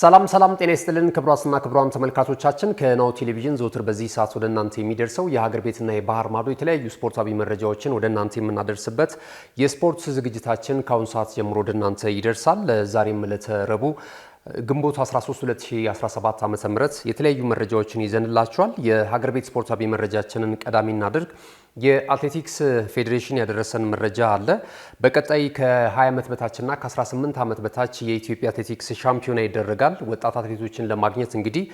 ሰላም ጤና ይስጥልን ክቡራትና ክቡራን ተመልካቾቻችን ከናሁ ቴሌቪዥን ዘወትር በዚህ ሰዓት ወደ እናንተ የሚደርሰው የሀገር ቤትና የባህር ማዶ የተለያዩ ስፖርታዊ መረጃዎችን ወደ እናንተ የምናደርስበት የስፖርት ዝግጅታችን ከአሁን ሰዓት ጀምሮ ወደ እናንተ ይደርሳል። ዛሬም ዕለተ ረቡዕ ግንቦት 13 2017 ዓ.ም የተለያዩ መረጃዎችን ይዘንላችኋል። የሀገር ቤት ስፖርታዊ መረጃችንን ቀዳሚ እናድርግ። የአትሌቲክስ ፌዴሬሽን ያደረሰን መረጃ አለ። በቀጣይ ከ20 ዓመት በታችና ከ18 ዓመት በታች የኢትዮጵያ አትሌቲክስ ሻምፒዮና ይደረጋል። ወጣት አትሌቶችን ለማግኘት እንግዲህ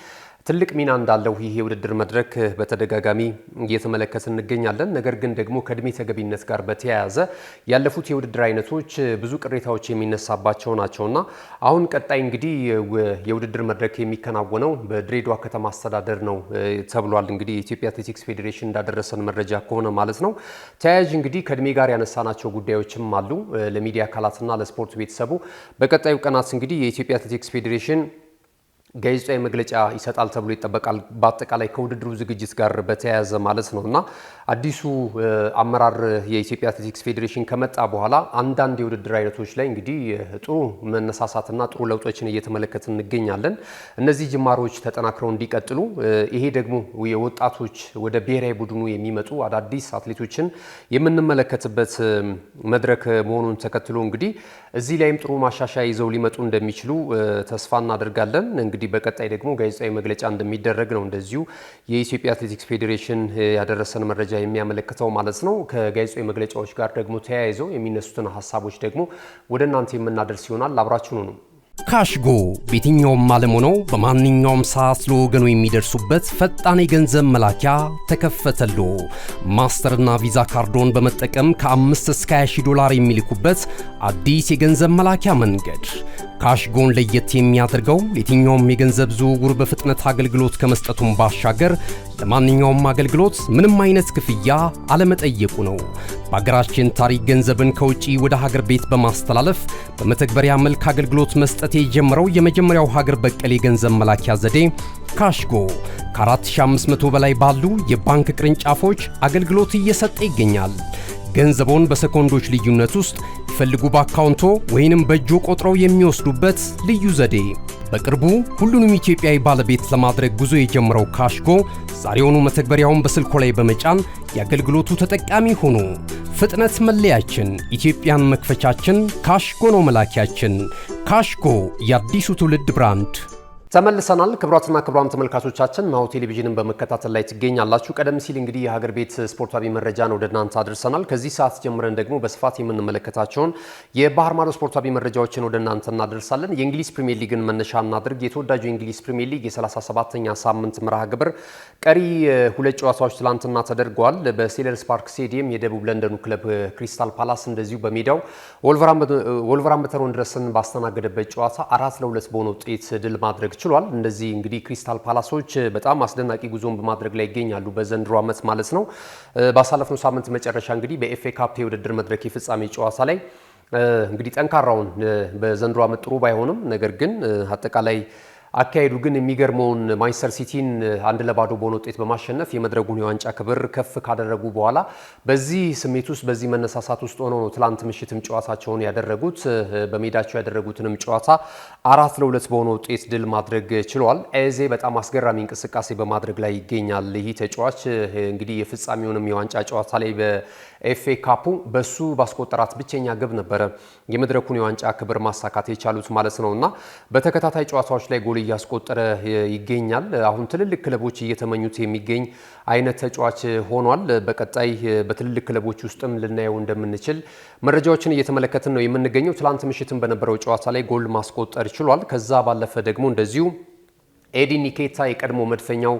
ትልቅ ሚና እንዳለው ይህ የውድድር መድረክ በተደጋጋሚ እየተመለከትን እንገኛለን። ነገር ግን ደግሞ ከእድሜ ተገቢነት ጋር በተያያዘ ያለፉት የውድድር አይነቶች ብዙ ቅሬታዎች የሚነሳባቸው ናቸውና አሁን ቀጣይ እንግዲህ የውድድር መድረክ የሚከናወነው በድሬዳዋ ከተማ አስተዳደር ነው ተብሏል። እንግዲህ የኢትዮጵያ አትሌቲክስ ፌዴሬሽን እንዳደረሰን መረጃ ከሆነ ማለት ነው። ተያያዥ እንግዲህ ከእድሜ ጋር ያነሳናቸው ጉዳዮችም አሉ። ለሚዲያ አካላትና ለስፖርት ቤተሰቡ በቀጣዩ ቀናት እንግዲህ የኢትዮጵያ አትሌቲክስ ፌዴሬሽን ጋዜጣዊ መግለጫ ይሰጣል ተብሎ ይጠበቃል። በአጠቃላይ ከውድድሩ ዝግጅት ጋር በተያያዘ ማለት ነውና አዲሱ አመራር የኢትዮጵያ አትሌቲክስ ፌዴሬሽን ከመጣ በኋላ አንዳንድ የውድድር አይነቶች ላይ እንግዲህ ጥሩ መነሳሳትና ጥሩ ለውጦችን እየተመለከትን እንገኛለን። እነዚህ ጅማሮች ተጠናክረው እንዲቀጥሉ ይሄ ደግሞ የወጣቶች ወደ ብሔራዊ ቡድኑ የሚመጡ አዳዲስ አትሌቶችን የምንመለከትበት መድረክ መሆኑን ተከትሎ እንግዲህ እዚህ ላይም ጥሩ ማሻሻያ ይዘው ሊመጡ እንደሚችሉ ተስፋ እናደርጋለን። እንግዲህ በቀጣይ ደግሞ ጋዜጣዊ መግለጫ እንደሚደረግ ነው እንደዚሁ የኢትዮጵያ አትሌቲክስ ፌዴሬሽን ያደረሰን መረጃ የሚያመለክተው ማለት ነው። ከጋዜጣዊ መግለጫዎች ጋር ደግሞ ተያይዘው የሚነሱትን ሀሳቦች ደግሞ ወደ እናንተ የምናደርስ ይሆናል። አብራችሁኑ ነው። ካሽጎ በየትኛውም ዓለም ሆነው በማንኛውም ሰዓት ለወገኑ የሚደርሱበት ፈጣን የገንዘብ መላኪያ ተከፈተሎ። ማስተርና ቪዛ ካርዶን በመጠቀም ከ5 እስከ 20 ዶላር የሚልኩበት አዲስ የገንዘብ መላኪያ መንገድ። ካሽጎን ለየት የሚያደርገው የትኛውም የገንዘብ ዝውውር በፍጥነት አገልግሎት ከመስጠቱም ባሻገር ለማንኛውም አገልግሎት ምንም አይነት ክፍያ አለመጠየቁ ነው። በሀገራችን ታሪክ ገንዘብን ከውጪ ወደ ሀገር ቤት በማስተላለፍ በመተግበሪያ መልክ አገልግሎት መስጠት የጀመረው የመጀመሪያው ሀገር በቀል የገንዘብ መላኪያ ዘዴ ካሽጎ ከ4500 በላይ ባሉ የባንክ ቅርንጫፎች አገልግሎት እየሰጠ ይገኛል። ገንዘቦን በሰኮንዶች ልዩነት ውስጥ ይፈልጉ በአካውንቶ ወይንም በእጆ ቆጥረው የሚወስዱበት ልዩ ዘዴ። በቅርቡ ሁሉንም ኢትዮጵያዊ ባለቤት ለማድረግ ጉዞ የጀመረው ካሽጎ ዛሬውኑ መተግበሪያውን በስልኮ ላይ በመጫን የአገልግሎቱ ተጠቃሚ ሆኑ። ፍጥነት መለያችን፣ ኢትዮጵያን መክፈቻችን፣ ካሽጎ ነው መላኪያችን። ካሽጎ የአዲሱ ትውልድ ብራንድ። ተመልሰናል። ክቡራትና ክቡራን ተመልካቾቻችን ናሁ ቴሌቪዥንን በመከታተል ላይ ትገኛላችሁ። ቀደም ሲል እንግዲህ የሀገር ቤት ስፖርታዊ መረጃን ወደ እናንተ አድርሰናል። ከዚህ ሰዓት ጀምረን ደግሞ በስፋት የምንመለከታቸውን የባህር ማዶ ስፖርታዊ መረጃዎችን ወደ እናንተ እናደርሳለን። የእንግሊዝ ፕሪሚየር ሊግን መነሻ እናድርግ። የተወዳጁ የእንግሊዝ ፕሪሚየር ሊግ የ37ኛ ሳምንት መርሃ ግብር ቀሪ ሁለት ጨዋታዎች ትላንትና ተደርገዋል። በሴለርስ ፓርክ ስቴዲየም የደቡብ ለንደኑ ክለብ ክሪስታል ፓላስ እንደዚሁ በሜዳው ወልቨርሃምፕተን ወንደረስን ባስተናገደበት ጨዋታ 4-2 በሆነ ውጤት ድል ማድረግ ችሏል። እንደዚህ እንግዲህ ክሪስታል ፓላሶች በጣም አስደናቂ ጉዞን በማድረግ ላይ ይገኛሉ በዘንድሮ ዓመት ማለት ነው። ባሳለፍነው ሳምንት መጨረሻ እንግዲህ በኤፍኤ ካፕ የውድድር መድረክ የፍጻሜ ጨዋታ ላይ እንግዲህ ጠንካራውን በዘንድሮ ዓመት ጥሩ ባይሆንም ነገር ግን አጠቃላይ አካሄዱ ግን የሚገርመውን ማንቸስተር ሲቲን 1-0 በሆነ ውጤት በማሸነፍ የመድረኩን የዋንጫ ክብር ከፍ ካደረጉ በኋላ በዚህ ስሜት ውስጥ በዚህ መነሳሳት ውስጥ ሆነው ነው ትላንት ምሽትም ጨዋታቸውን ያደረጉት። በሜዳቸው ያደረጉትንም ጨዋታ 4-2 በሆነ ውጤት ድል ማድረግ ችለዋል። ኤዜ በጣም አስገራሚ እንቅስቃሴ በማድረግ ላይ ይገኛል። ይህ ተጫዋች እንግዲህ የፍጻሜውንም የዋንጫ ጨዋታ ላይ በኤፍኤ ካፑ በሱ ባስቆጠራት ብቸኛ ግብ ነበረ የመድረኩን የዋንጫ ክብር ማሳካት የቻሉት ማለት ነውና በተከታታይ ጨዋታዎች ላይ ጎል እያስቆጠረ ይገኛል። አሁን ትልልቅ ክለቦች እየተመኙት የሚገኝ አይነት ተጫዋች ሆኗል። በቀጣይ በትልልቅ ክለቦች ውስጥም ልናየው እንደምንችል መረጃዎችን እየተመለከትን ነው የምንገኘው። ትላንት ምሽትም በነበረው ጨዋታ ላይ ጎል ማስቆጠር ችሏል። ከዛ ባለፈ ደግሞ እንደዚሁ ኤዲ ኒኬታ የቀድሞ መድፈኛው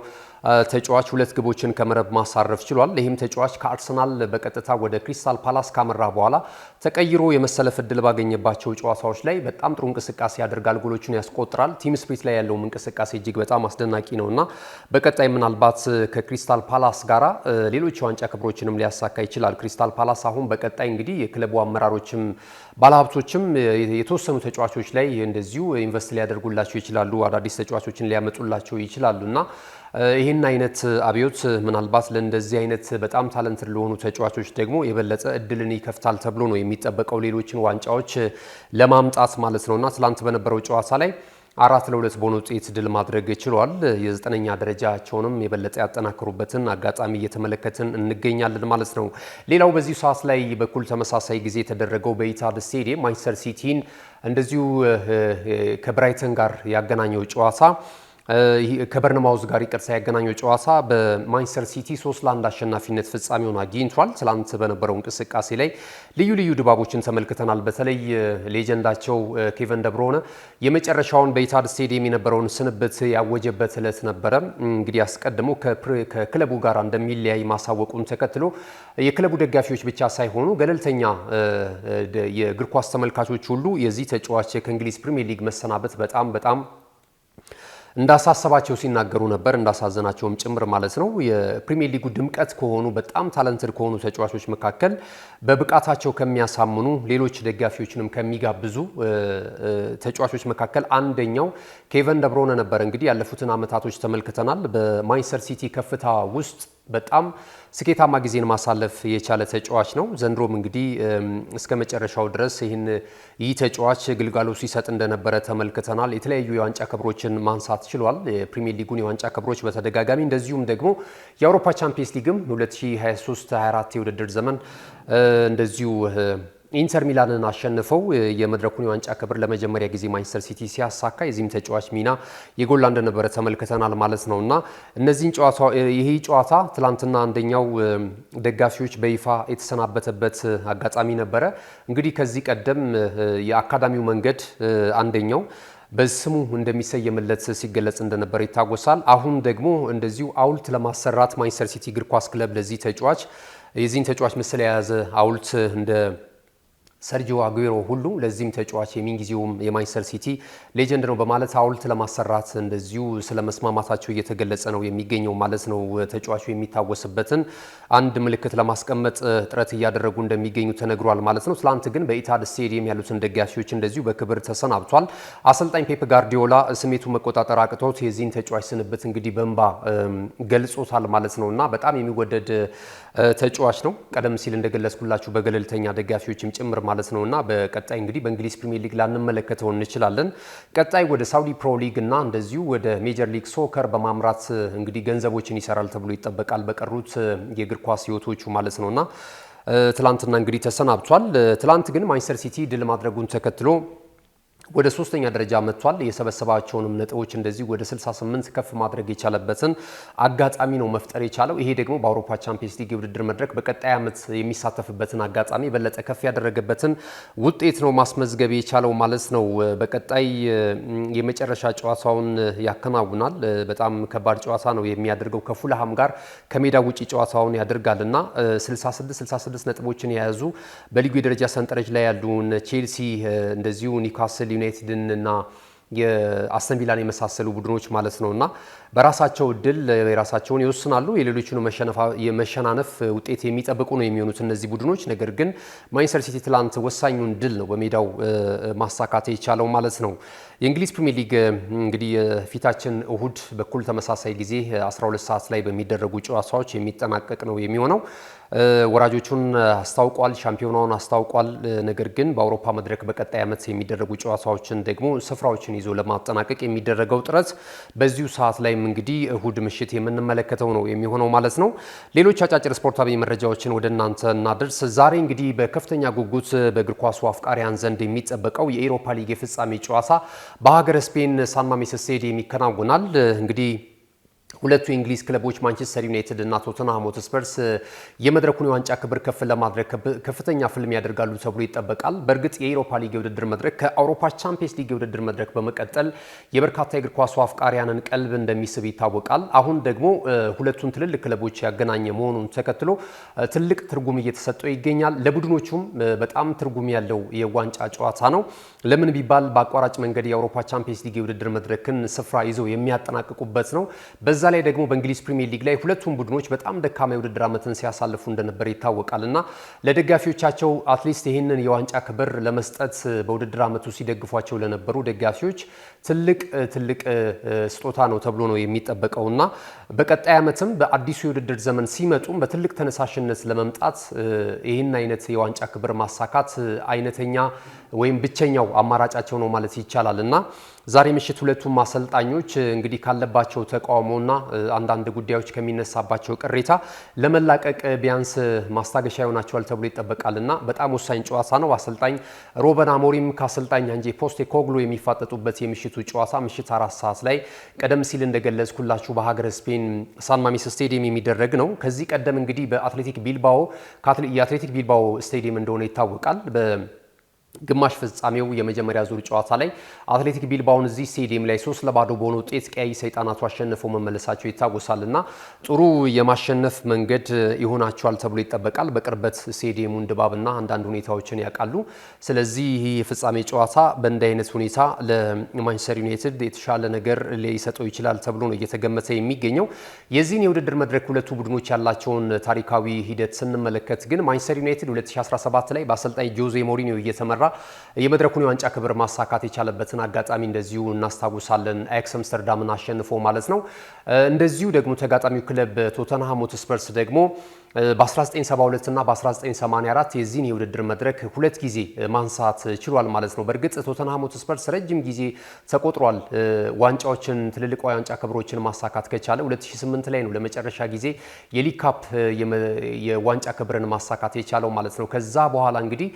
ተጫዋች 2 ግቦችን ከመረብ ማሳረፍ ችሏል። ይህም ተጫዋች ከአርሰናል በቀጥታ ወደ ክሪስታል ፓላስ ካመራ በኋላ ተቀይሮ የመሰለፍ እድል ባገኘባቸው ጨዋታዎች ላይ በጣም ጥሩ እንቅስቃሴ ያደርጋል፣ ጎሎችን ያስቆጥራል። ቲም ስፕሪት ላይ ያለውም እንቅስቃሴ እጅግ በጣም አስደናቂ ነውና በቀጣይ ምናልባት ከክሪስታል ፓላስ ጋራ ሌሎች የዋንጫ ክብሮችንም ሊያሳካ ይችላል። ክሪስታል ፓላስ አሁን በቀጣይ እንግዲህ የክለቡ አመራሮችም ባለሀብቶችም የተወሰኑ ተጫዋቾች ላይ እንደዚሁ ኢንቨስት ሊያደርጉላቸው ይችላሉ፣ አዳዲስ ተጫዋቾችን ሊያመጡላቸው ይችላሉና ይህን አይነት አብዮት ምናልባት ለእንደዚህ አይነት በጣም ታለንትድ ለሆኑ ተጫዋቾች ደግሞ የበለጠ እድልን ይከፍታል ተብሎ ነው የሚጠበቀው ሌሎችን ዋንጫዎች ለማምጣት ማለት ነውና ትላንት በነበረው ጨዋታ ላይ 4-2 በሆነ ውጤት ድል ማድረግ ችሏል። የ9ኛ ደረጃቸውንም የበለጠ ያጠናክሩበትን አጋጣሚ እየተመለከትን እንገኛለን ማለት ነው። ሌላው በዚሁ ሰዓት ላይ በኩል ተመሳሳይ ጊዜ የተደረገው በኢታድ ስቴዲየም ማንቸስተር ሲቲን እንደዚሁ ከብራይተን ጋር ያገናኘው ጨዋታ ከበርንማውዝ ጋር ይቅርታ ያገናኘው ጨዋታ በማንቸስተር ሲቲ 3-1 አሸናፊነት ፍጻሜውን አግኝቷል። ትላንት በነበረው እንቅስቃሴ ላይ ልዩ ድባቦችን ተመልክተናል። በተለይ ሌጀንዳቸው ኬቨን ደብሮነ የመጨረሻውን በኢታድ ስቴዲየም የነበረውን ስንብት ያወጀበት ዕለት ነበረ። እንግዲህ አስቀድሞ ከክለቡ ጋር እንደሚለያይ ማሳወቁን ተከትሎ የክለቡ ደጋፊዎች ብቻ ሳይሆኑ ገለልተኛ የእግር ኳስ ተመልካቾች ሁሉ የዚህ ተጫዋች ከእንግሊዝ ፕሪሚየር ሊግ መሰናበት በጣም እንዳሳሰባቸው ሲናገሩ ነበር፣ እንዳሳዘናቸውም ጭምር ማለት ነው። የፕሪሚየር ሊጉ ድምቀት ከሆኑ በጣም ታለንትድ ከሆኑ ተጫዋቾች መካከል በብቃታቸው ከሚያሳምኑ ሌሎች ደጋፊዎችንም ከሚጋብዙ ተጫዋቾች መካከል አንደኛው ኬቨን ደብሮነ ነበር። እንግዲህ ያለፉትን ዓመታቶች ተመልክተናል። በማንቸስተር ሲቲ ከፍታ ውስጥ በጣም ስኬታማ ጊዜን ማሳለፍ የቻለ ተጫዋች ነው። ዘንድሮም እንግዲህ እስከ መጨረሻው ድረስ ይህ ተጫዋች ግልጋሎት ሲሰጥ እንደነበረ ተመልክተናል። የተለያዩ የዋንጫ ክብሮችን ማንሳት ችሏል። የፕሪሚየር ሊጉን የዋንጫ ክብሮች በተደጋጋሚ እንደዚሁም ደግሞ የአውሮፓ ቻምፒየንስ ሊግም 2023-24 የውድድር ዘመን እንደዚሁ ኢንተር ሚላንን አሸንፈው የመድረኩን የዋንጫ ክብር ለመጀመሪያ ጊዜ ማንቸስተር ሲቲ ሲያሳካ የዚህም ተጫዋች ሚና የጎላ እንደነበረ ተመልክተናል ማለት ነውና እነዚህን ይሄ ጨዋታ ትላንትና አንደኛው ደጋፊዎች በይፋ የተሰናበተበት አጋጣሚ ነበረ። እንግዲህ ከዚህ ቀደም የአካዳሚው መንገድ አንደኛው በስሙ እንደሚሰየምለት ሲገለጽ እንደነበር ይታወሳል። አሁን ደግሞ እንደዚሁ ሐውልት ለማሰራት ማንቸስተር ሲቲ እግር ኳስ ክለብ ለዚህ ተጫዋች የዚህን ተጫዋች ምስል የያዘ ሐውልት እንደ ሰርጂዮ አጉዌሮ ሁሉ ለዚህም ተጫዋች የሚንጊዜውም የማንቸስተር ሲቲ ሌጀንድ ነው በማለት ሐውልት ለማሰራት እንደዚሁ ስለመስማማታቸው እየተገለጸ ነው የሚገኘው ማለት ነው። ተጫዋቹ የሚታወስበትን አንድ ምልክት ለማስቀመጥ ጥረት እያደረጉ እንደሚገኙ ተነግሯል ማለት ነው። ትላንት ግን በኢታድ ስቴዲየም ያሉትን ደጋፊዎች እንደዚሁ በክብር ተሰናብቷል። አሰልጣኝ ፔፕ ጋርዲዮላ ስሜቱን መቆጣጠር አቅቶት የዚህን ተጫዋች ስንብት እንግዲህ በእንባ ገልጾታል ማለት ነውና በጣም የሚወደድ ተጫዋች ነው። ቀደም ሲል እንደገለጽኩላችሁ በገለልተኛ ደጋፊዎችም ጭምር ማለት ነውና በቀጣይ እንግዲህ በእንግሊዝ ፕሪሚየር ሊግ ላንመለከተው እንችላለን። ቀጣይ ወደ ሳውዲ ፕሮ ሊግ እና እንደዚሁ ወደ ሜጀር ሊግ ሶከር በማምራት እንግዲህ ገንዘቦችን ይሰራል ተብሎ ይጠበቃል በቀሩት የእግር ኳስ ህይወቶቹ ማለት ነውና ትላንትና እንግዲህ ተሰናብቷል። ትላንት ግን ማንቸስተር ሲቲ ድል ማድረጉን ተከትሎ ወደ 3ኛ ደረጃ መጥቷል። የሰበሰባቸውንም ነጥቦች እንደዚህ ወደ 68 ከፍ ማድረግ የቻለበትን አጋጣሚ ነው መፍጠር የቻለው። ይሄ ደግሞ በአውሮፓ ቻምፒየንስ ሊግ የውድድር መድረክ በቀጣይ ዓመት የሚሳተፍበትን አጋጣሚ በለጠ ከፍ ያደረገበትን ውጤት ነው ማስመዝገብ የቻለው ማለት ነው። በቀጣይ የመጨረሻ ጨዋታውን ያከናውናል። በጣም ከባድ ጨዋታ ነው የሚያደርገው ከፉልሃም ጋር ከሜዳ ውጪ ጨዋታውን ያደርጋልና 66 ነጥቦችን የያዙ በሊጉ የደረጃ ሰንጠረዥ ላይ ያሉን ቼልሲ እንደዚሁ ኒውካስል ዩናይትድን እና የአስተን ቪላን የመሳሰሉ ቡድኖች ማለት ነውና በራሳቸው እድል የራሳቸውን ይወስናሉ። የሌሎቹን የመሸናነፍ ውጤት የሚጠብቁ ነው የሚሆኑት እነዚህ ቡድኖች። ነገር ግን ማንቸስተር ሲቲ ትላንት ወሳኙን ድል ነው በሜዳው ማሳካት የቻለው ማለት ነው። የእንግሊዝ ፕሪሚየር ሊግ እንግዲህ የፊታችን እሁድ በኩል ተመሳሳይ ጊዜ 12 ሰዓት ላይ በሚደረጉ ጨዋታዎች የሚጠናቀቅ ነው የሚሆነው። ወራጆቹን አስታውቋል፣ ሻምፒዮናውን አስታውቋል። ነገር ግን በአውሮፓ መድረክ በቀጣይ ዓመት የሚደረጉ ጨዋታዎችን ደግሞ ስፍራዎችን ይዞ ለማጠናቀቅ የሚደረገው ጥረት በዚሁ ሰዓት ላይም እንግዲህ እሁድ ምሽት የምንመለከተው ነው የሚሆነው ማለት ነው። ሌሎች አጫጭር ስፖርታዊ መረጃዎችን ወደ እናንተ እናደርስ። ዛሬ እንግዲህ በከፍተኛ ጉጉት በእግር ኳሱ አፍቃሪያን ዘንድ የሚጠበቀው የኤሮፓ ሊግ የፍጻሜ ጨዋታ በሀገረ ስፔን ሳን ማሜስ ስቴዲየም ይከናወናል። እንግዲህ ሁለቱ የእንግሊዝ ክለቦች ማንቸስተር ዩናይትድ እና ቶተንሃም ሆትስፐርስ የመድረኩን የዋንጫ ክብር ከፍ ለማድረግ ከፍተኛ ፍልም ያደርጋሉ ተብሎ ይጠበቃል። በእርግጥ የአውሮፓ ሊግ የውድድር መድረክ ከአውሮፓ ቻምፒየንስ ሊግ የውድድር መድረክ በመቀጠል የበርካታ የእግር ኳሱ አፍቃሪያንን ቀልብ እንደሚስብ ይታወቃል። አሁን ደግሞ ሁለቱን ትልልቅ ክለቦች ያገናኘ መሆኑን ተከትሎ ትልቅ ትርጉም እየተሰጠው ይገኛል። ለቡድኖቹም በጣም ትርጉም ያለው የዋንጫ ጨዋታ ነው። ለምን ቢባል በአቋራጭ መንገድ የአውሮፓ ቻምፒየንስ ሊግ የውድድር መድረክን ስፍራ ይዘው የሚያጠናቅቁበት ነው። በዛ ላይ ደግሞ በእንግሊዝ ፕሪሚየር ሊግ ላይ ሁለቱም ቡድኖች በጣም ደካማ የውድድር ዓመትን ሲያሳልፉ እንደነበር ይታወቃል እና ለደጋፊዎቻቸው አትሊስት ይህንን የዋንጫ ክብር ለመስጠት በውድድር ዓመቱ ሲደግፏቸው ለነበሩ ደጋፊዎች ትልቅ ስጦታ ነው ተብሎ ነው የሚጠበቀውና በቀጣይ ዓመትም በአዲሱ የውድድር ዘመን ሲመጡም በትልቅ ተነሳሽነት ለመምጣት ይህን አይነት የዋንጫ ክብር ማሳካት አይነተኛ ወይም ብቸኛው አማራጫቸው ነው ማለት ይቻላልና ዛሬ ምሽት ሁለቱም አሰልጣኞች እንግዲህ ካለባቸው ተቃውሞና አንዳንድ ጉዳዮች ከሚነሳባቸው ቅሬታ ለመላቀቅ ቢያንስ ማስታገሻ ይሆናቸዋል ተብሎ ይጠበቃልና በጣም ወሳኝ ጨዋታ ነው። አሰልጣኝ ሩበን አሞሪም ከአሰልጣኝ አንጄ ፖስቴኮግሉ የሚፋጠጡበት የምሽቱ ጨዋታ ምሽት 4 ሰዓት ላይ ቀደም ሲል እንደገለጽኩላችሁ በሀገረ ስፔን ሳን ማሜስ ስቴዲየም የሚደረግ ነው። ከዚህ ቀደም እንግዲህ በአትሌቲክ ቢልባኦ የአትሌቲክ ቢልባኦ ስቴዲየም እንደሆነ ይታወቃል። ግማሽ ፍጻሜው የመጀመሪያ ዙር ጨዋታ ላይ አትሌቲክ ቢልባኦን እዚህ ስቴዲየም ላይ 3-0 በሆነ ውጤት ቀይ ሰይጣናቱ አሸንፈው መመለሳቸው ይታወሳልና ጥሩ የማሸነፍ መንገድ ይሆናቸዋል ተብሎ ይጠበቃል። በቅርበት ስቴዲየሙን ድባብና አንዳንድ ሁኔታዎችን ያውቃሉ። ስለዚህ ይህ የፍጻሜ ጨዋታ በእንዲህ አይነት ሁኔታ ለማንቸስተር ዩናይትድ የተሻለ ነገር ሊሰጠው ይችላል ተብሎ ነው እየተገመተ የሚገኘው። የዚህን የውድድር መድረክ ሁለቱ ቡድኖች ያላቸውን ታሪካዊ ሂደት ስንመለከት ግን ማንቸስተር ዩናይትድ 2017 ላይ በአሰልጣኝ ጆዜ ሞሪኒዮ እየተመራ የመድረኩን የዋንጫ ክብር ማሳካት የቻለበትን አጋጣሚ እንደዚሁ እናስታውሳለን። አያክስ አምስተርዳምን አሸንፎ ማለት ነው። እንደዚሁ ደግሞ ተጋጣሚው ክለብ ቶተንሃም ሆትስፐርስ ደግሞ በ1972 እና በ1984 የዚህን የውድድር መድረክ ሁለት ጊዜ ማንሳት ችሏል ማለት ነው። በእርግጥ ቶተንሃም ሆትስፐርስ ረጅም ጊዜ ተቆጥሯል ዋንጫዎችን ትልልቅ ዋንጫ ክብሮችን ማሳካት ከቻለ 2008 ላይ ነው ለመጨረሻ ጊዜ የሊግ ካፕ የዋንጫ ክብርን ማሳካት የቻለው ማለት ነው። ከዛ በኋላ እንግዲህ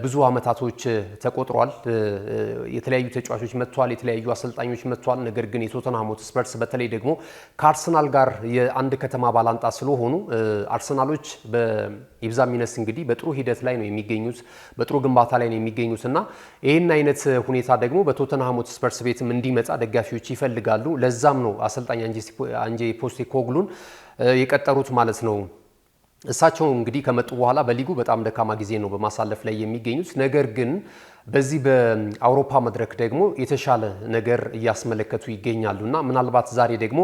ብዙ አመታቶች ተቆጥሯል። የተለያዩ ተጫዋቾች መጥቷል፣ የተለያዩ አሰልጣኞች መጥቷል። ነገር ግን የቶተንሃም ሆትስፐርስ በተለይ ደግሞ ከአርሰናል ጋር የአንድ ከተማ ባላንጣ ስለሆኑ አርሰናሎች በይብዛ ሚነስ እንግዲህ በጥሩ ሂደት ላይ ነው የሚገኙት፣ በጥሩ ግንባታ ላይ ነው የሚገኙት እና ይህን አይነት ሁኔታ ደግሞ በቶተንሃም ሆትስፐርስ ቤትም እንዲመጣ ደጋፊዎች ይፈልጋሉ። ለዛም ነው አሰልጣኝ አንጄ ፖስቴኮግሉን የቀጠሩት ማለት ነው። እሳቸው እንግዲህ ከመጡ በኋላ በሊጉ በጣም ደካማ ጊዜ ነው በማሳለፍ ላይ የሚገኙት። ነገር ግን በዚህ በአውሮፓ መድረክ ደግሞ የተሻለ ነገር እያስመለከቱ ይገኛሉና ምናልባት ዛሬ ደግሞ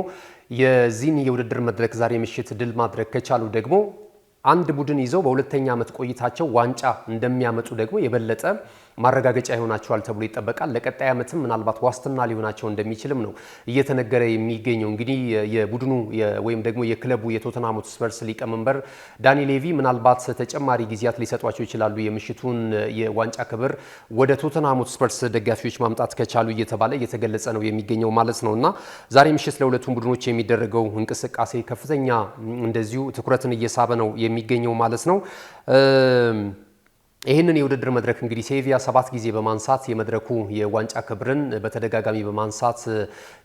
የዚህን የውድድር መድረክ ዛሬ ምሽት ድል ማድረግ ከቻሉ ደግሞ አንድ ቡድን ይዘው በሁለተኛ ዓመት ቆይታቸው ዋንጫ እንደሚያመጡ ደግሞ የበለጠ ማረጋገጫ ይሆናቸዋል ተብሎ ይጠበቃል። ለቀጣይ ዓመትም ምናልባት ዋስትና ሊሆናቸው እንደሚችልም ነው እየተነገረ የሚገኘው። እንግዲህ የቡድኑ ወይም ደግሞ የክለቡ የቶተንሃም ሆትስፐርስ ሊቀመንበር ዳኒ ሌቪ ምናልባት ተጨማሪ ጊዜያት ሊሰጧቸው ይችላሉ የምሽቱን የዋንጫ ክብር ወደ ቶተንሃም ሆትስፐርስ ደጋፊዎች ማምጣት ከቻሉ እየተባለ እየተገለጸ ነው የሚገኘው ማለት ነው እና ዛሬ ምሽት ለሁለቱም ቡድኖች የሚደረገው እንቅስቃሴ ከፍተኛ እንደዚሁ ትኩረትን እየሳበ ነው የሚገኘው ማለት ነው። ይህንን የውድድር መድረክ እንግዲህ ሴቪያ 7 ጊዜ በማንሳት የመድረኩ የዋንጫ ክብርን በተደጋጋሚ በማንሳት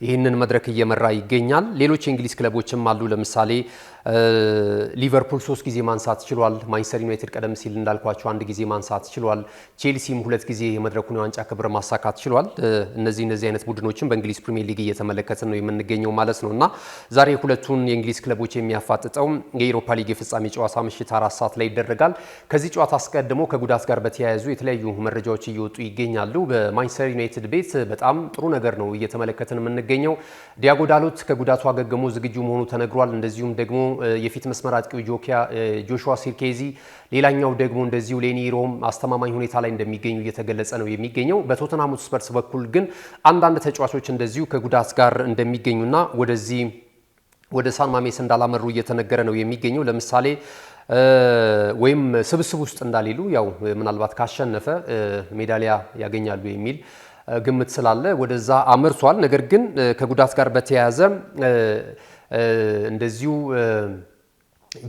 ይህንን መድረክ እየመራ ይገኛል። ሌሎች የእንግሊዝ ክለቦችም አሉ። ለምሳሌ ሊቨርፑል 3 ጊዜ ማንሳት ችሏል። ማንቸስተር ዩናይትድ ቀደም ሲል እንዳልኳቸው 1 ጊዜ ማንሳት ችሏል። ቼልሲም 2 ጊዜ የመድረኩን የዋንጫ ክብር ማሳካት ችሏል። እነዚህ አይነት ቡድኖችን በእንግሊዝ ፕሪሚየር ሊግ እየተመለከትን ነው የምንገኘው ማለት ነው እና ዛሬ ሁለቱን የእንግሊዝ ክለቦች የሚያፋጥጠው የኤሮፓ ሊግ የፍጻሜ ጨዋታ ምሽት 4 ሰዓት ላይ ይደረጋል። ከዚህ ጨዋታ አስቀድሞ ከጉዳት ጋር በተያያዙ የተለያዩ መረጃዎች እየወጡ ይገኛሉ። በማንቸስተር ዩናይትድ ቤት በጣም ጥሩ ነገር ነው እየተመለከትን የምንገኘው። ዲያጎ ዳሎት ከጉዳቱ አገግሞ ዝግጁ መሆኑ ተነግሯል። እንደዚሁም ደግሞ የፊት መስመር አጥቂው ጆሹዋ ሲርኬዚ፣ ሌላኛው ደግሞ እንደዚሁ ሌኒ ሮም አስተማማኝ ሁኔታ ላይ እንደሚገኙ እየተገለጸ ነው የሚገኘው። በቶተንሃም ሆትስፐርስ በኩል ግን አንዳንድ ተጫዋቾች እንደዚሁ ከጉዳት ጋር እንደሚገኙና ወደ ሳን ማሜስ እንዳላመሩ እየተነገረ ነው የሚገኘው። ለምሳሌ ወይም ስብስብ ውስጥ እንዳሌሉ ያው ምናልባት ካሸነፈ ሜዳሊያ ያገኛሉ የሚል ግምት ስላለ ወደዛ አመርቷል። ነገር ግን ከጉዳት ጋር በተያያዘ እንደዚሁ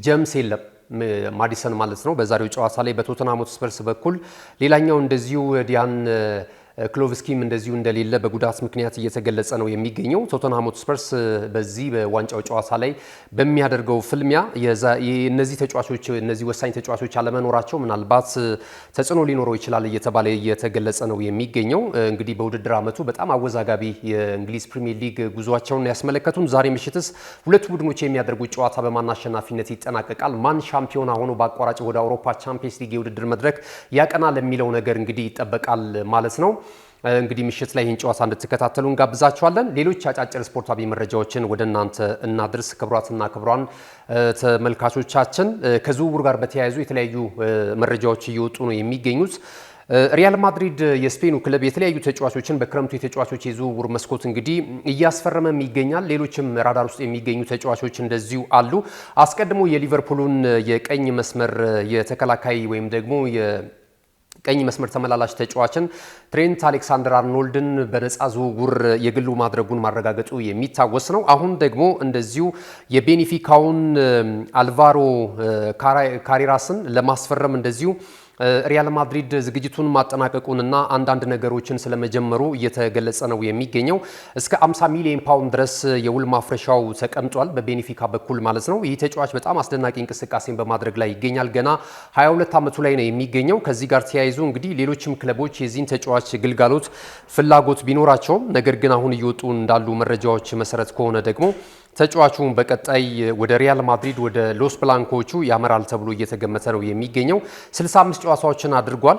ጀምስ የለም ማዲሰን ማለት ነው በዛሬው ጨዋታ ላይ በቶተንሃም ሆትስፐርስ በኩል። ሌላኛው እንደዚሁ ዲያን ክሎቭስኪም እንደዚሁ እንደሌለ በጉዳት ምክንያት እየተገለጸ ነው የሚገኘው። ቶተንሃም ሆትስፐርስ በዚህ በዋንጫው ጨዋታ ላይ በሚያደርገው ፍልሚያ እነዚህ ወሳኝ ተጫዋቾች አለመኖራቸው ምናልባት ተጽዕኖ ሊኖረው ይችላል እየተባለ እየተገለጸ ነው የሚገኘው። እንግዲህ በውድድር ዓመቱ በጣም አወዛጋቢ የእንግሊዝ ፕሪሚየር ሊግ ጉዟቸውን ያስመለከቱን። ዛሬ ምሽትስ ሁለቱ ቡድኖች የሚያደርጉት ጨዋታ በማን አሸናፊነት ይጠናቀቃል? ማን ሻምፒዮና ሆኖ በአቋራጭ ወደ አውሮፓ ቻምፒየንስ ሊግ የውድድር መድረክ ያቀናል የሚለው ነገር እንግዲህ ይጠበቃል ማለት ነው። እንግዲህ ምሽት ላይ ይህን ጨዋታ እንድትከታተሉ እንጋብዛችኋለን። ሌሎች አጫጭር ስፖርታዊ መረጃዎችን ወደ እናንተ እናድርስ። ክቡራትና ክቡራን ተመልካቾቻችን ከዝውውር ጋር በተያያዙ የተለያዩ መረጃዎች እየወጡ ነው የሚገኙት። ሪያል ማድሪድ የስፔኑ ክለብ የተለያዩ ተጫዋቾችን በክረምቱ የተጫዋቾች የዝውውር መስኮት እንግዲህ እያስፈረመም ይገኛል። ሌሎችም ራዳር ውስጥ የሚገኙ ተጫዋቾች እንደዚሁ አሉ። አስቀድሞ የሊቨርፑሉን የቀኝ መስመር የተከላካይ ወይም ደግሞ ቀኝ መስመር ተመላላሽ ተጫዋችን ትሬንት አሌክሳንደር አርኖልድን በነፃ ዝውውር የግሉ ማድረጉን ማረጋገጡ የሚታወስ ነው። አሁን ደግሞ እንደዚሁ የቤኒፊካውን አልቫሮ ካሬራስን ለማስፈረም እንደዚሁ ሪያል ማድሪድ ዝግጅቱን ማጠናቀቁንና አንዳንድ ነገሮችን ስለመጀመሩ እየተገለጸ ነው የሚገኘው። እስከ 50 ሚሊዮን ፓውንድ ድረስ የውል ማፍረሻው ተቀምጧል በቤኒፊካ በኩል ማለት ነው። ይህ ተጫዋች በጣም አስደናቂ እንቅስቃሴን በማድረግ ላይ ይገኛል። ገና 22 ዓመቱ ላይ ነው የሚገኘው። ከዚህ ጋር ተያይዞ እንግዲህ ሌሎችም ክለቦች የዚህን ተጫዋች ግልጋሎት ፍላጎት ቢኖራቸውም ነገር ግን አሁን እየወጡ እንዳሉ መረጃዎች መሰረት ከሆነ ደግሞ ተጫዋቹን በቀጣይ ወደ ሪያል ማድሪድ ወደ ሎስ ብላንኮቹ ያመራል ተብሎ እየተገመተ ነው የሚገኘው። 65 ጨዋታዎችን አድርጓል።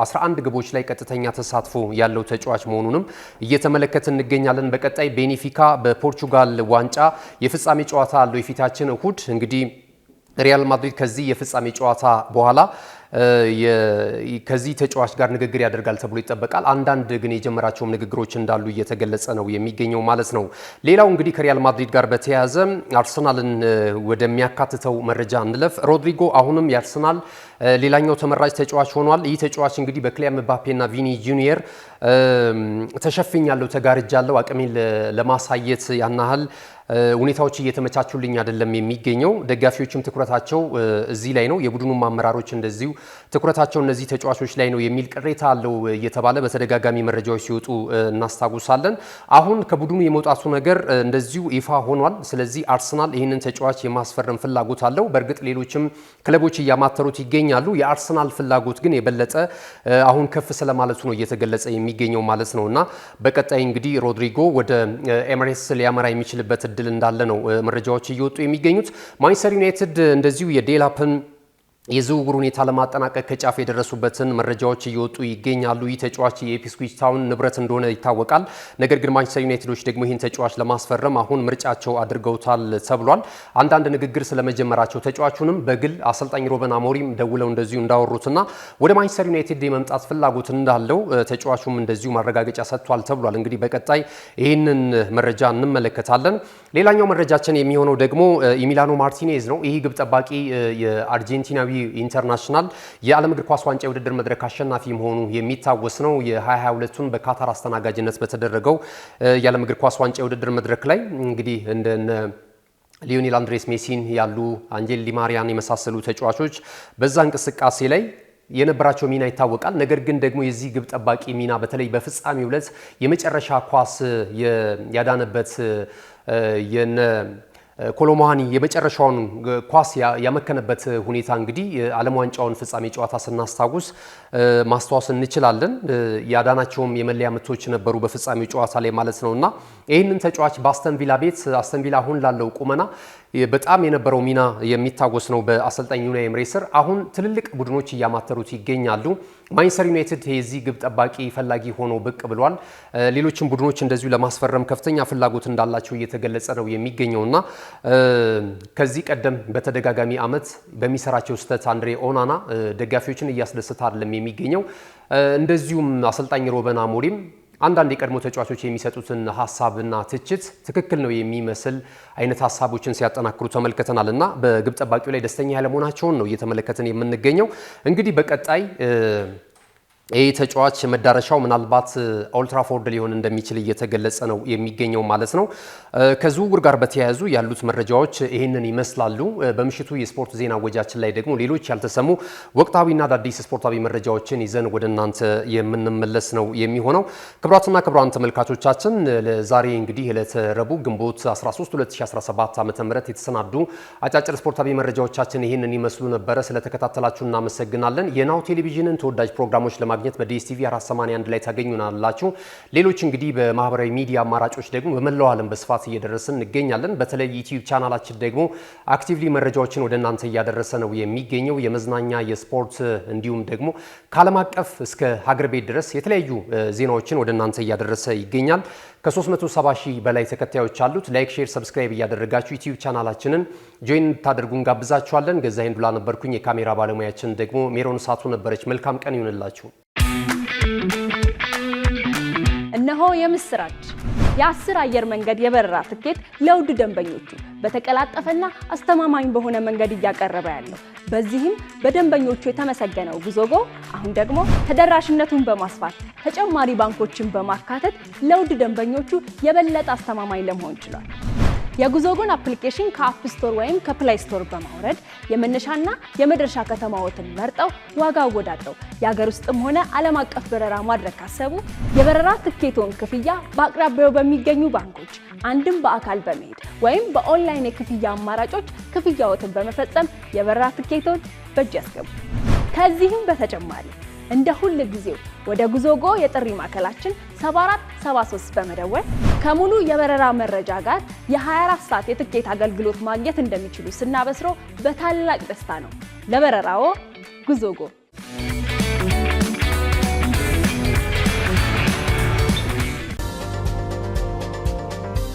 11 ግቦች ላይ ቀጥተኛ ተሳትፎ ያለው ተጫዋች መሆኑንም እየተመለከትን እንገኛለን። በቀጣይ ቤኒፊካ በፖርቹጋል ዋንጫ የፍጻሜ ጨዋታ አለው የፊታችን እሁድ። እንግዲህ ሪያል ማድሪድ ከዚህ የፍጻሜ ጨዋታ በኋላ ከዚህ ተጫዋች ጋር ንግግር ያደርጋል ተብሎ ይጠበቃል። አንዳንድ ግን የጀመራቸውም ንግግሮች እንዳሉ እየተገለጸ ነው የሚገኘው ማለት ነው። ሌላው እንግዲህ ከሪያል ማድሪድ ጋር በተያያዘ አርሰናልን ወደሚያካትተው መረጃ እንለፍ። ሮድሪጎ አሁንም የአርሰናል ሌላኛው ተመራጭ ተጫዋች ሆኗል። ይህ ተጫዋች እንግዲህ በክሊያን ምባፔና ቪኒ ጁኒየር ተሸፍኛለሁ፣ ተጋርጃለሁ፣ አቅሜን ለማሳየት ያናህል ሁኔታዎች እየተመቻቹልኝ አይደለም የሚገኘው። ደጋፊዎችም ትኩረታቸው እዚህ ላይ ነው፣ የቡድኑም አመራሮች እንደዚሁ ትኩረታቸው እነዚህ ተጫዋቾች ላይ ነው የሚል ቅሬታ አለው እየተባለ በተደጋጋሚ መረጃዎች ሲወጡ እናስታውሳለን። አሁን ከቡድኑ የመውጣቱ ነገር እንደዚሁ ይፋ ሆኗል። ስለዚህ አርሰናል ይህንን ተጫዋች የማስፈረም ፍላጎት አለው። በእርግጥ ሌሎችም ክለቦች እያማተሩት ይገኛሉ። የአርሰናል ፍላጎት ግን የበለጠ አሁን ከፍ ስለማለቱ ነው እየተገለጸ የሚገኘው ማለት ነው እና በቀጣይ እንግዲህ ሮድሪጎ ወደ ኤምሬትስ ሊያመራ የሚችልበት እድል እንዳለ ነው መረጃዎች እየወጡ የሚገኙት። ማንቸስተር ዩናይትድ እንደዚሁ የዴላፕን የዝውውር ሁኔታ ለማጠናቀቅ ከጫፍ የደረሱበትን መረጃዎች እየወጡ ይገኛሉ። ይህ ተጫዋች የኢፕስዊች ታውን ንብረት እንደሆነ ይታወቃል። ነገር ግን ማንቸስተር ዩናይትዶች ደግሞ ይህን ተጫዋች ለማስፈረም አሁን ምርጫቸው አድርገውታል ተብሏል። አንዳንድ ንግግር ስለመጀመራቸው ተጫዋቹንም በግል አሰልጣኝ ሮበን አሞሪም ደውለው እንደዚሁ እንዳወሩትና ወደ ማንቸስተር ዩናይትድ የመምጣት ፍላጎት እንዳለው ተጫዋቹም እንደዚሁ ማረጋገጫ ሰጥቷል ተብሏል። እንግዲህ በቀጣይ ይህንን መረጃ እንመለከታለን። ሌላኛው መረጃችን የሚሆነው ደግሞ ኢሚሊያኖ ማርቲኔዝ ነው። ይህ ግብ ጠባቂ የአርጀንቲናዊ ኢንተርናሽናል የዓለም እግር ኳስ ዋንጫ የውድድር መድረክ አሸናፊ መሆኑ የሚታወስ ነው። የ2022ቱን በካታር አስተናጋጅነት በተደረገው የዓለም እግር ኳስ ዋንጫ የውድድር መድረክ ላይ እንግዲህ እንደነ ሊዮኔል አንድሬስ ሜሲን ያሉ አንጄል ዲማሪያን የመሳሰሉ ተጫዋቾች በዛ እንቅስቃሴ ላይ የነበራቸው ሚና ይታወቃል። ነገር ግን ደግሞ የዚህ ግብ ጠባቂ ሚና በተለይ በፍጻሜው ዕለት የመጨረሻ ኳስ ያዳነበት የነ ኮሎሙሃኒ የመጨረሻውን ኳስ ያመከነበት ሁኔታ እንግዲህ ዓለም ዋንጫውን ፍጻሜ ጨዋታ ስናስታውስ ማስታወስ እንችላለን። ያዳናቸውም የመለያ ምቶች ነበሩ በፍጻሜው ጨዋታ ላይ ማለት ነውና ይህንን ተጫዋች በአስተን ቪላ ቤት አስተን ቪላ አሁን ላለው ቁመና በጣም የነበረው ሚና የሚታወስ ነው በአሰልጣኝ ዩናይ ኤምሬ ስር። አሁን ትልልቅ ቡድኖች እያማተሩት ይገኛሉ። ማንቸስተር ዩናይትድ የዚህ ግብ ጠባቂ ፈላጊ ሆኖ ብቅ ብሏል። ሌሎችም ቡድኖች እንደዚሁ ለማስፈረም ከፍተኛ ፍላጎት እንዳላቸው እየተገለጸ ነው የሚገኘውና ከዚህ ቀደም በተደጋጋሚ ዓመት በሚሰራቸው ስህተት አንድሬ ኦናና ደጋፊዎችን እያስደሰተ አይደለም የሚገኘው። እንደዚሁም አሰልጣኝ ሮበን አሞሪም አንዳንድ የቀድሞ ተጫዋቾች የሚሰጡትን ሀሳብና ትችት ትክክል ነው የሚመስል አይነት ሀሳቦችን ሲያጠናክሩ ተመልክተናል እና በግብ ጠባቂው ላይ ደስተኛ ያለመሆናቸውን ነው እየተመለከትን የምንገኘው። እንግዲህ በቀጣይ ይህ ተጫዋች መዳረሻው ምናልባት ኦልትራፎርድ ሊሆን እንደሚችል እየተገለጸ ነው የሚገኘው ማለት ነው። ከዝውውር ጋር በተያያዙ ያሉት መረጃዎች ይህንን ይመስላሉ። በምሽቱ የስፖርት ዜና ወጃችን ላይ ደግሞ ሌሎች ያልተሰሙ ወቅታዊና አዳዲስ ስፖርታዊ መረጃዎችን ይዘን ወደ እናንተ የምንመለስ ነው የሚሆነው። ክቡራትና ክቡራን ተመልካቾቻችን ለዛሬ እንግዲህ ዕለተ ረቡዕ ግንቦት 13 2017 ዓ.ም የተሰናዱ አጫጭር ስፖርታዊ መረጃዎቻችን ይህንን ይመስሉ ነበረ። ስለተከታተላችሁ እናመሰግናለን። የናሁ ቴሌቪዥንን ተወዳጅ ፕሮግራሞች ለማግኘት በዲኤስቲቪ 481 ላይ ታገኙናላችሁ። ሌሎች እንግዲህ በማህበራዊ ሚዲያ አማራጮች ደግሞ በመላው ዓለም በስፋት እየደረስን እንገኛለን። በተለይ ዩቲዩብ ቻናላችን ደግሞ አክቲቭሊ መረጃዎችን ወደ እናንተ እያደረሰ ነው የሚገኘው። የመዝናኛ፣ የስፖርት እንዲሁም ደግሞ ከዓለም አቀፍ እስከ ሀገር ቤት ድረስ የተለያዩ ዜናዎችን ወደ እናንተ እያደረሰ ይገኛል። ከ370 ሺህ በላይ ተከታዮች አሉት። ላይክ፣ ሼር፣ ሰብስክራይብ እያደረጋችሁ ዩቲዩብ ቻናላችንን ጆይን ታደርጉ እንጋብዛችኋለን። ገዛኸኝ ዱላ ነበርኩኝ። የካሜራ ባለሙያችን ደግሞ ሜሮን ሳቱ ነበረች። መልካም ቀን ይሁንላችሁ። እነሆ የምስራች የ10 አየር መንገድ የበረራ ትኬት ለውድ ደንበኞቹ በተቀላጠፈና አስተማማኝ በሆነ መንገድ እያቀረበ ያለው። በዚህም በደንበኞቹ የተመሰገነው ጉዞጎ አሁን ደግሞ ተደራሽነቱን በማስፋት ተጨማሪ ባንኮችን በማካተት ለውድ ደንበኞቹ የበለጠ አስተማማኝ ለመሆን ችሏል። የጉዞጎን አፕሊኬሽን ከአፕ ስቶር ወይም ከፕሌይ ስቶር በማውረድ የመነሻና የመድረሻ ከተማዎትን መርጠው ዋጋ አወዳድረው የሀገር ውስጥም ሆነ ዓለም አቀፍ በረራ ማድረግ ካሰቡ የበረራ ትኬቶን ክፍያ በአቅራቢያው በሚገኙ ባንኮች አንድም በአካል በመሄድ ወይም በኦንላይን የክፍያ አማራጮች ክፍያዎትን በመፈጸም የበረራ ትኬቶን በእጅ ያስገቡ። ከዚህም በተጨማሪ እንደ ሁል ጊዜው ወደ ጉዞጎ የጥሪ ማዕከላችን 7473 በመደወል ከሙሉ የበረራ መረጃ ጋር የ24 ሰዓት የትኬት አገልግሎት ማግኘት እንደሚችሉ ስናበስሮ በታላቅ ደስታ ነው። ለበረራዎ ጉዞጎ።